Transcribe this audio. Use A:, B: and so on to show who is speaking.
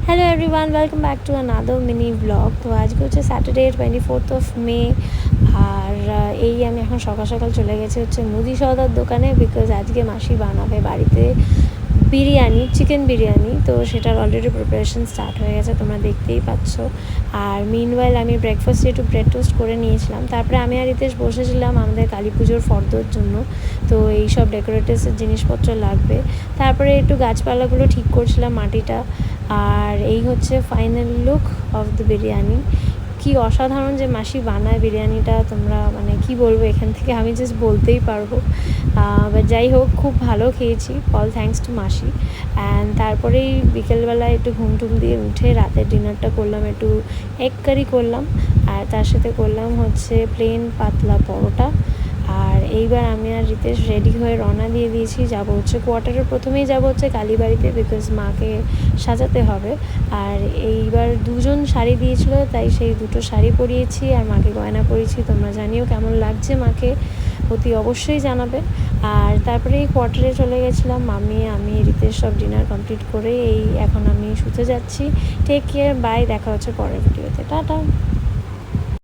A: Hello everyone, welcome back to another mini blog. তো আজকে হচ্ছে স্যাটারডে 24th মে। আর এই আমি এখন সকাল সকাল চলে গেছি হচ্ছে মুদি সওদার দোকানে, বিকজ আজকে মাসি বানাবে বাড়িতে বিরিয়ানি, চিকেন বিরিয়ানি। তো সেটার অলরেডি প্রিপারেশন স্টার্ট হয়ে গেছে, তোমরা দেখতেই পাচ্ছ। আর মিনওয়াইল আমি ব্রেকফাস্টে একটু ব্রেড টোস্ট করে নিয়েছিলাম। তারপরে আমি আর রিতেশ বসেছিলাম আমাদের কালী পুজোর ফর্দর জন্য। তো এই সব ডেকোরেটিভসের জিনিসপত্র লাগবে। তারপরে একটু গাছপালাগুলো ঠিক করছিলাম, মাটিটা। আর এই হচ্ছে final look of the biryani. কি অসাধারণ যে মাসি বানায় বিরিয়ানিটা, তোমরা মানে কি বলবো, এখান থেকে আমি জাস্ট বলতেই পারবো। বাট যাই হোক, খুব ভালো খেয়েছি, অল থ্যাঙ্কস টু মাসি। অ্যান্ড তারপরেই বিকেলবেলা একটু ঘুম দিয়ে উঠে রাতের ডিনারটা করলাম, একটু এগ কারি করলাম। আর তার সাথে করলাম হচ্ছে প্লেন পাতলা পরোটা। আর এইবার আমি আর রিতেশ রেডি হয়ে রওনা দিয়ে দিয়েছি, যাবো হচ্ছে কোয়ার্টারের প্রথমেই যাবো হচ্ছে কালীবাড়িতে, বিকজ মাকে সাজাতে হবে। আর এইবার দুজন শাড়ি দিয়েছিল, তাই সেই দুটো শাড়ি পরিয়েছি আর মাকে গয়না পরিয়েছি। তোমরা জানিও কেমন লাগছে মাকে, অতি অবশ্যই জানাবে। আর তারপরে এই কোয়ার্টারে চলে গেছিলাম, আমি রিতেশ সব ডিনার কমপ্লিট করে এই এখন আমি শুতে যাচ্ছি। টেক কেয়ার, বাই, দেখা হচ্ছে পরের ভিডিওতে, টাটা।